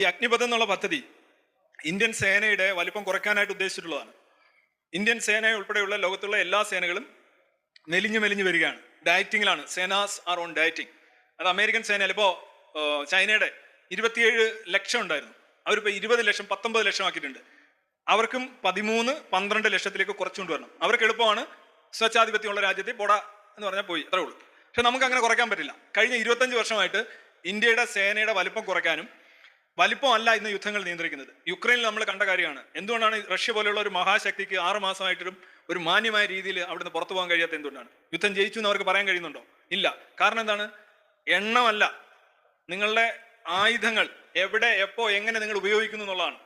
ഈ അഗ്നിപഥ് എന്നുള്ള പദ്ധതി ഇന്ത്യൻ സേനയുടെ വലിപ്പം കുറയ്ക്കാനായിട്ട് ഉദ്ദേശിച്ചിട്ടുള്ളതാണ്. ഇന്ത്യൻ സേന ഉൾപ്പെടെയുള്ള ലോകത്തുള്ള എല്ലാ സേനകളും മെലിഞ്ഞു വരികയാണ്. ഡയറ്റിങ്ങിലാണ്. സേനാസ് ആർ ഓൺ ഡയറ്റിംഗ്. അത് അമേരിക്കൻ സേനയിൽ ഇപ്പോൾ ചൈനയുടെ 27 ലക്ഷം ഉണ്ടായിരുന്നു, അവരിപ്പോൾ 20 ലക്ഷം 19 ലക്ഷം ആക്കിയിട്ടുണ്ട്. അവർക്കും 13-12 ലക്ഷത്തിലേക്ക് കുറച്ചുകൊണ്ട് വരണം. അവർക്ക് എളുപ്പമാണ്, സ്വച്ഛാധിപത്യമുള്ള രാജ്യത്തെ പോടാ എന്ന് പറഞ്ഞാൽ പോയി, അത്രേ ഉള്ളൂ. പക്ഷെ നമുക്ക് അങ്ങനെ കുറയ്ക്കാൻ പറ്റില്ല. കഴിഞ്ഞ 25 വർഷമായിട്ട് ഇന്ത്യയുടെ സേനയുടെ വലിപ്പം കുറയ്ക്കാനും, വലിപ്പമല്ല ഇന്ന് യുദ്ധങ്ങൾ നിയന്ത്രിക്കുന്നത്. യുക്രൈനിൽ നമ്മൾ കണ്ട കാര്യമാണ്. എന്തുകൊണ്ടാണ് റഷ്യ പോലെയുള്ള ഒരു മഹാശക്തിക്ക് 6 മാസമായിട്ടും ഒരു മാന്യമായ രീതിയിൽ അവിടുന്ന് പുറത്തു പോകാൻ കഴിയാത്ത? എന്തുകൊണ്ടാണ്? യുദ്ധം ജയിച്ചു എന്ന് അവർക്ക് പറയാൻ കഴിയുന്നുണ്ടോ? ഇല്ല. കാരണം എന്താണ്? എണ്ണമല്ല, നിങ്ങളുടെ ആയുധങ്ങൾ എവിടെ, എപ്പോ, എങ്ങനെ നിങ്ങൾ ഉപയോഗിക്കുന്നു എന്നുള്ളതാണ്.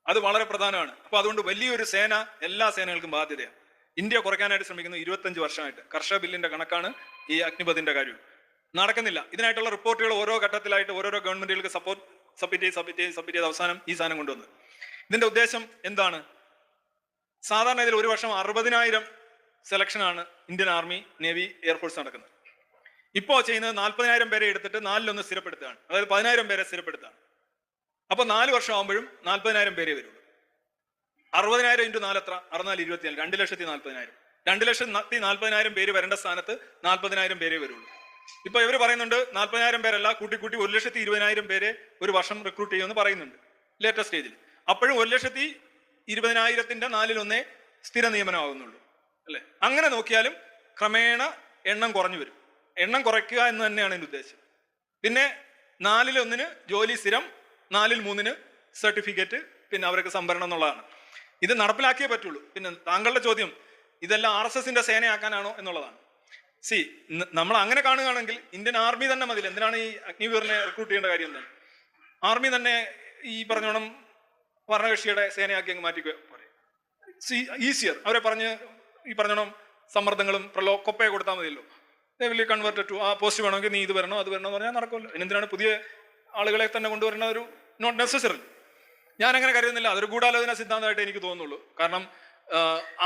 അത് വളരെ പ്രധാനമാണ്. അപ്പൊ അതുകൊണ്ട് വലിയൊരു സേന എല്ലാ സേനകൾക്കും ബാധ്യതയാണ്. ഇന്ത്യ കുറയ്ക്കാനായിട്ട് ശ്രമിക്കുന്നു 25 വർഷമായിട്ട്. കർഷക ബില്ലിന്റെ കണക്കാണ് ഈ അഗ്നിപഥിന്റെ കാര്യം. നടക്കുന്നില്ല. ഇതിനായിട്ടുള്ള റിപ്പോർട്ടുകൾ ഓരോ ഘട്ടത്തിലായിട്ട് ഓരോരോ ഗവൺമെന്റുകൾക്ക് സബ്മിറ്റ് ചെയ്ത് അവസാനം ഈ സാധനം കൊണ്ടുവന്നു. ഇതിന്റെ ഉദ്ദേശം എന്താണ്? സാധാരണ ഇതിൽ ഒരു വർഷം 60,000 സെലക്ഷനാണ് ഇന്ത്യൻ ആർമി, നേവി, എയർഫോഴ്സ് നടക്കുന്നത്. ഇപ്പോൾ ചെയ്യുന്നത് 40,000 പേരെ എടുത്തിട്ട് 4-1 സ്ഥിരപ്പെടുത്തുകയാണ്. അതായത് 10,000 പേരെ സ്ഥിരപ്പെടുത്തുകയാണ്. അപ്പൊ 4 വർഷം ആകുമ്പോഴും 40,000 പേരെ വരുള്ളൂ. 60,000 × 4 എത്ര? 64,24, 2,40,000. 2,40,000 പേര് വരേണ്ട സ്ഥാനത്ത് 40,000 പേരെ വരുള്ളൂ. ഇപ്പൊ ഇവർ പറയുന്നുണ്ട് 40,000 പേരല്ല, കൂട്ടി 1,20,000 പേരെ ഒരു വർഷം റിക്രൂട്ട് ചെയ്യുമെന്ന് പറയുന്നുണ്ട് ലേറ്റസ്റ്റ് സ്റ്റേജിൽ. അപ്പോഴും 1,20,000-ന്റെ 4-1 സ്ഥിര നിയമനമാകുന്നുള്ളൂ, അല്ലെ? അങ്ങനെ നോക്കിയാലും ക്രമേണ എണ്ണം കുറഞ്ഞു വരും. എണ്ണം കുറയ്ക്കുക എന്ന് തന്നെയാണ് ഇതിന്റെ ഉദ്ദേശം. പിന്നെ 4-1 ജോലി സ്ഥിരം, 4-3 സർട്ടിഫിക്കറ്റ്, പിന്നെ അവർക്ക് സംവരണം എന്നുള്ളതാണ്. ഇത് നടപ്പിലാക്കിയേ പറ്റുള്ളൂ. പിന്നെ താങ്കളുടെ ചോദ്യം ഇതെല്ലാം RSSന്റെ സേനയാക്കാനാണോ എന്നുള്ളതാണ്. നമ്മൾ അങ്ങനെ കാണുകയാണെങ്കിൽ ഇന്ത്യൻ ആർമി തന്നെ മതി. എന്തിനാണ് ഈ അഗ്നിവീറിനെ റിക്രൂട്ട് ചെയ്യേണ്ട കാര്യം? എന്താണ്? ആർമി തന്നെ ഈ പറഞ്ഞോണം ഭരണകക്ഷിയുടെ സേനയാക്കി അങ്ങ് മാറ്റി പോരെ. ഈസിയർ. അവരെ ഈ പറഞ്ഞോണം സമ്മർദ്ദങ്ങളും കൊപ്പയെ കൊടുത്താൽ മതിയല്ലോ. വിൽ കൺവേർട്ട് ടു ആ പോസ്റ്റ് വേണമെങ്കിൽ നീ ഇത് വരണോ അത് വരണോ എന്ന് പറഞ്ഞാൽ നടക്കുമല്ലോ. എന്തിനാണ് പുതിയ ആളുകളെ തന്നെ കൊണ്ടുവരുന്ന ഒരു നോട്ട് നെസസറി. ഞാൻ അങ്ങനെ കരുതുന്നില്ല. അതൊരു ഗൂഢാലോചന സിദ്ധാന്തമായിട്ട് എനിക്ക് തോന്നുന്നുള്ളൂ. കാരണം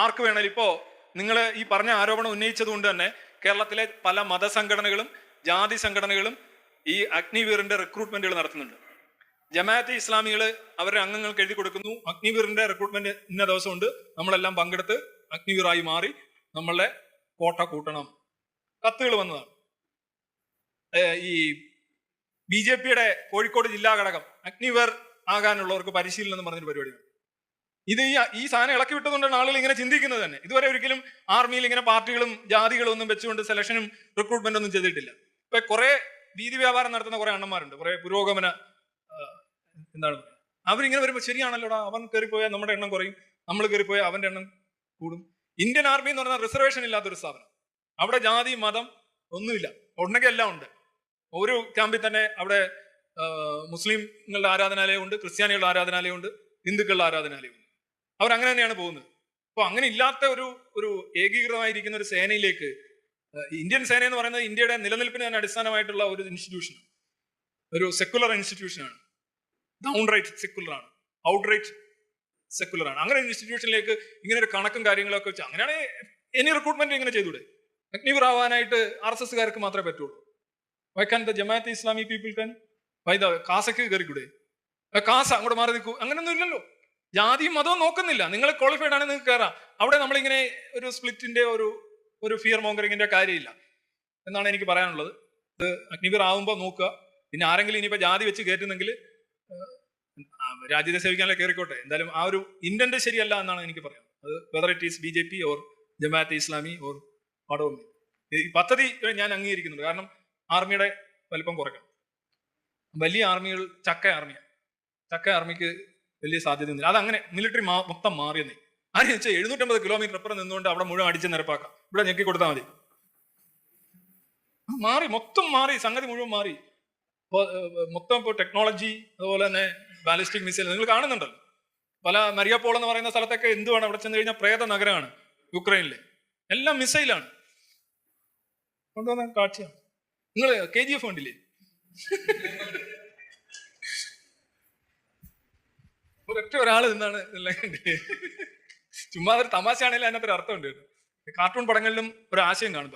ആർക്ക് വേണേലും ഇപ്പോൾ നിങ്ങൾ ഈ പറഞ്ഞ ആരോപണം ഉന്നയിച്ചത് കൊണ്ട് തന്നെ കേരളത്തിലെ പല മതസംഘടനകളും ജാതി സംഘടനകളും ഈ അഗ്നിവീറിന്റെ റിക്രൂട്ട്മെന്റുകൾ നടത്തുന്നുണ്ട്. ജമാഅത്തെ ഇസ്ലാമികൾ അവരുടെ അംഗങ്ങൾക്ക് എഴുതി കൊടുക്കുന്നു, അഗ്നിവീറിന്റെ റിക്രൂട്ട്മെന്റ് ഇന്ന ദിവസമുണ്ട്, നമ്മളെല്ലാം പങ്കെടുത്ത് അഗ്നിവീറായി മാറി നമ്മളുടെ കോട്ട കൂട്ടണം. കത്തുകൾ വന്നതാണ്. ഈ BJPയുടെ കോഴിക്കോട് ജില്ലാ ഘടകം അഗ്നിവീർ ആകാനുള്ളവർക്ക് പരിശീലനം എന്ന് പറഞ്ഞൊരു പരിപാടിയാണ്. ഇത് ഈ സാധനം ഇളക്കി വിട്ടതുകൊണ്ടാണ് ആളുകൾ ഇങ്ങനെ ചിന്തിക്കുന്നത് തന്നെ. ഇതുവരെ ഒരിക്കലും ആർമിയിൽ ഇങ്ങനെ പാർട്ടികളും ജാതികളും ഒന്നും വെച്ചുകൊണ്ട് സെലക്ഷനും റിക്രൂട്ട്മെന്റ് ഒന്നും ചെയ്തിട്ടില്ല. ഇപ്പൊ കുറെ വീതി വ്യാപാരം നടത്തുന്ന കുറെ അണ്ണന്മാരുണ്ട്, കുറെ പുരോഗമന എന്താണ് പറയുക, അവരിങ്ങനെ വരുമ്പോൾ ശരിയാണല്ലോടാ, അവൻ കയറിപ്പോയാൽ നമ്മുടെ എണ്ണം കുറയും, നമ്മൾ കയറിപ്പോയാൽ അവന്റെ എണ്ണം കൂടും. ഇന്ത്യൻ ആർമി എന്ന് പറഞ്ഞാൽ റിസർവേഷൻ ഇല്ലാത്തൊരു സ്ഥാപനം. അവിടെ ജാതി മതം ഒന്നുമില്ല, ഉണ്ടെങ്കിൽ എല്ലാം ഉണ്ട്. ഒരു ക്യാമ്പിൽ തന്നെ അവിടെ മുസ്ലിങ്ങളുടെ ആരാധനാലയമുണ്ട്, ക്രിസ്ത്യാനികളുടെ ആരാധനാലയമുണ്ട്, ഹിന്ദുക്കളുടെ ആരാധനാലയമുണ്ട്. അവരങ്ങനെ തന്നെയാണ് പോകുന്നത്. അപ്പൊ അങ്ങനെ ഇല്ലാത്ത ഒരു ഏകീകൃതമായിരിക്കുന്ന ഒരു സേനയിലേക്ക് ഇന്ത്യൻ സേന എന്ന് പറയുന്നത് ഇന്ത്യയുടെ നിലനിൽപ്പിന് തന്നെ അടിസ്ഥാനമായിട്ടുള്ള ഒരു ഇൻസ്റ്റിറ്റ്യൂഷൻ, ഒരു സെക്കുലർ ഇൻസ്റ്റിറ്റ്യൂഷനാണ്. ഡൗൺ റൈറ്റ് സെക്കുലർ ആണ്, ഔട്ട് റൈറ്റ് സെക്കുലർ ആണ്. അങ്ങനെ ഇൻസ്റ്റിറ്റ്യൂഷനിലേക്ക് ഇങ്ങനെ ഒരു കണക്കും കാര്യങ്ങളൊക്കെ വെച്ച് അങ്ങനെയാണ് എനി റിക്രൂട്ട്മെന്റ് ഇങ്ങനെ ചെയ്തൂടെ? അഗ്നിവീർ ആവാനായിട്ട് RSSകാർക്ക് മാത്രമേ പറ്റുള്ളൂ. Why can the Jamaat-e Islami people can? Why the കാസക്ക് കയറിക്കൂടെ? കാസ അങ്ങോട്ട് മാറി നിൽക്കൂ? അങ്ങനെയൊന്നും ഇല്ലല്ലോ. ജാതിയും മതവും നോക്കുന്നില്ല. നിങ്ങൾ ക്വാളിഫൈഡ് ആണെങ്കിൽ നിങ്ങൾക്ക് കയറാം. അവിടെ നമ്മളിങ്ങനെ ഒരു സ്പ്ലിറ്റിന്റെ ഒരു ഫിയർ മോങ്കറിങ്ങിന്റെ കാര്യമില്ല എന്നാണ് എനിക്ക് പറയാനുള്ളത്. ഇത് അഗ്നിവീർ ആവുമ്പോൾ നോക്കുക. പിന്നെ ആരെങ്കിലും ഇനിയിപ്പോൾ ജാതി വെച്ച് കയറ്റുന്നെങ്കിൽ രാജ്യത്തെ സേവിക്കാനല്ലേ കയറിക്കോട്ടെ. എന്തായാലും ആ ഒരു ഇന്റന്റ് ശരിയല്ല എന്നാണ് എനിക്ക് പറയാം. അത് whether it is BJP or Jamaat-e Islami or വടവമ്മി. ഈ പദ്ധതി ഞാൻ അംഗീകരിക്കുന്നുണ്ട്. കാരണം ആർമിയുടെ വലിപ്പം കുറയ്ക്കണം. വലിയ ആർമികൾ ചക്ക ആർമിക്ക് വലിയ സാധ്യതയൊന്നുമില്ല. അതങ്ങനെ മിലിറ്ററി മൊത്തം മാറിയെന്നേ. ആരെന്ന് വെച്ചാൽ 750 കിലോമീറ്റർ അപ്പുറം നിന്നുകൊണ്ട് അവിടെ മുഴുവൻ അടിച്ച് നിരപ്പാക്കാം. ഇവിടെ ഞെക്കി കൊടുത്താൽ മതി. മൊത്തം മാറി, സംഗതി മുഴുവൻ മാറി. മൊത്തം ഇപ്പോൾ ടെക്നോളജി, അതുപോലെ തന്നെ ബാലിസ്റ്റിക് മിസൈൽ നിങ്ങൾ കാണുന്നുണ്ടല്ലോ. പല മരിയപ്പോൾ എന്ന് പറയുന്ന സ്ഥലത്തൊക്കെ എന്തുവാണ്, അവിടെ ചെന്ന് കഴിഞ്ഞാൽ പ്രേത നഗരമാണ് യുക്രൈനിലെ. എല്ലാം മിസൈലാണ് കൊണ്ടുവന്ന കാഴ്ചയാണ്. നിങ്ങൾ KGF കണ്ടില്ലേ? ഒരാൾ നിന്നാണ് ചുമ്മാ ഒരു തമാശയാണെങ്കിലും അതിനകത്തൊരു അർത്ഥമുണ്ട്. കാർട്ടൂൺ പടങ്ങളിലും ഒരു ആശയം കാണും.